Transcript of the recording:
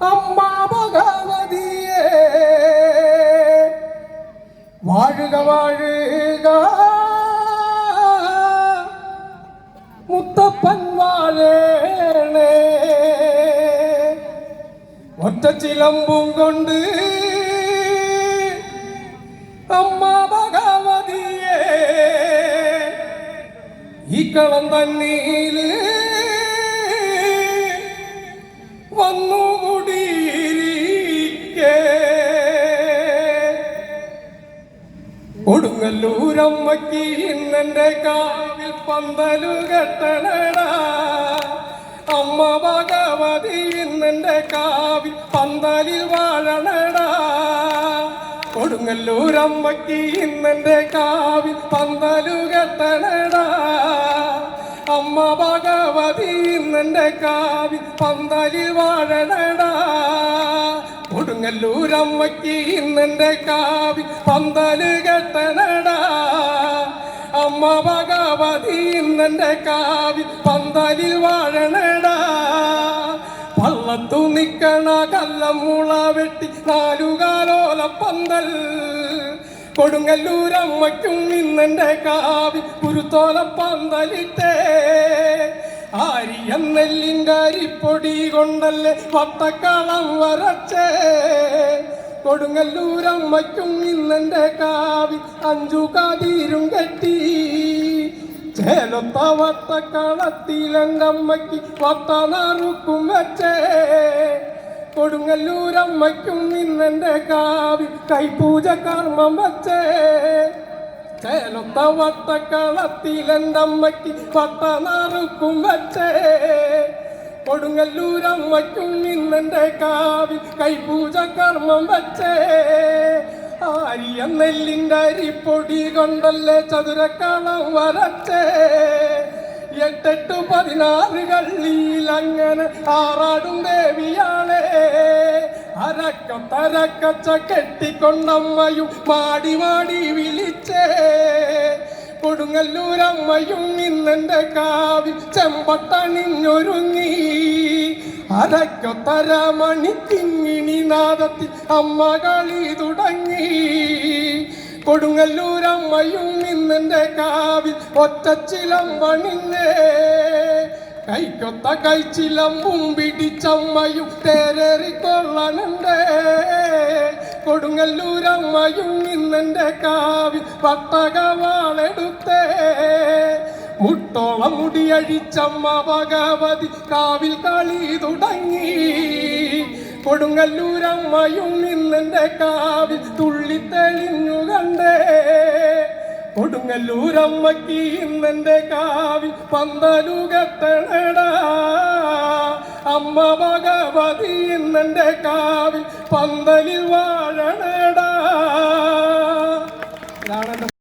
അമ്മ ഭഗവതിയെ വാഴുക വാഴുക മുത്തപ്പൻ വാഴേണേ ഒറ്റ ചിലമ്പും കൊണ്ട് അമ്മ ഭഗവതിയെ ഈ കളം തന്നീല് വന്നുകൂടിയിരിക്കേ കൊടുങ്ങല്ലൂരമ്മയ്ക്ക് ഇന്നെന്റെ കാവിൽ പന്തലു കെട്ടണടാ അമ്മ ഭഗവതി ഇന്നെന്റെ കാവിൽ പന്തലിൽ വാഴണടാ കൊടുങ്ങല്ലൂരമ്മയ്ക്ക് ഇന്നെന്റെ കാവിൽ പന്തലു കെട്ടണടാ അമ്മ ഭഗവതി ഇന്നെന്റെ കാവിൽ പന്തലിൽ വാഴണടാ കൊടുങ്ങല്ലൂരമ്മയ്ക്ക് ഇന്നെന്റെ കാവിൽ പന്തല് കെട്ടണടാ അമ്മ ഭഗവതി ഇന്നെന്റെ കാവിൽ പന്തലിൽ വാഴണടാ പള്ളത്തു നിക്കണ കല്ലമുള വെട്ടി നാലുകാലോല പന്തൽ കൊടുങ്ങല്ലൂരമ്മയ്ക്കും ഇന്നെന്റെ കാവിൽ കുരുത്തോല പന്തലിട്ടേ ആരിയം നെല്ലിൻ്റെ അരിപ്പൊടി കൊണ്ടല്ലേ വട്ടക്കളം വരച്ചേ കൊടുങ്ങല്ലൂരമ്മയ്ക്കും ഇന്നെന്റെ കാവിൽ 5 കതിരും കെട്ടി ചേലത്ത വട്ടക്കളത്തിലെൻ്റമ്മയ്ക്ക് വട്ട നറുക്കും വെച്ചേ കൊടുങ്ങല്ലൂരമ്മയ്ക്കും ഇന്നെന്റെ കാവിൽ കൈപൂജ കർമ്മം വച്ചേ ചേലത്ത വട്ടക്കളത്തിലെൻ്റമ്മയ്ക്ക് വട്ട നറുക്കും വച്ചേ കൊടുങ്ങല്ലൂരമ്മയ്ക്കും ഇന്നെന്റെ കാവിൽ കൈപൂജ കർമ്മം വച്ചേ ആരിയം നെല്ലിൻ്റെ അരിപ്പൊടി കൊണ്ടല്ലേ ചതുരക്കളം വരച്ചേ 8 16 കള്ളിയിൽ അങ്ങനെ ആറാടും ദേവിയാളെ അരക്കത്തരക്കച്ച കെട്ടിക്കൊണ്ടമ്മയും മാടി മാടി വിളിച്ചേ കൊടുങ്ങല്ലൂരമ്മയും ഇന്നെന്റെ കാവിൽ ചെമ്പട്ടണിഞ്ഞൊരുങ്ങി അരക്കൊത്തര മണിക്കിങ്ങിണി നാദത്തിൽ അമ്മ കളി തുടങ്ങി കൊടുങ്ങല്ലൂരമ്മയും ഇന്നെന്റെ കാവിൽ ഒറ്റച്ചിലമ്പണിഞ്ഞേ കൈക്കൊത്ത കൈച്ചിലമ്പും പിടിച്ചമ്മയും തേരേറിക്കൊള്ളണണ്ടേ കൊടുങ്ങല്ലൂരമ്മയും ഇന്നെന്റെ കാവിൽ പട്ടകവാളെടുത്തേ മുട്ടോളം മുടിയഴിച്ചമ്മ ഭഗവതി കാവിൽ കളി തുടങ്ങി കൊടുങ്ങല്ലൂരമ്മയും ഇന്നെന്റെ കാവിൽ തുള്ളിത്തെളിഞ്ഞു കണ്ടേ കൊടുങ്ങല്ലൂരമ്മയ്ക്ക് ഇന്നെന്റെ കാവിൽ പന്തലു കെട്ടണടാ അമ്മ ഭഗവതി ഇന്നെന്റെ കാവിൽ പന്തലിൽ വാഴണടാ.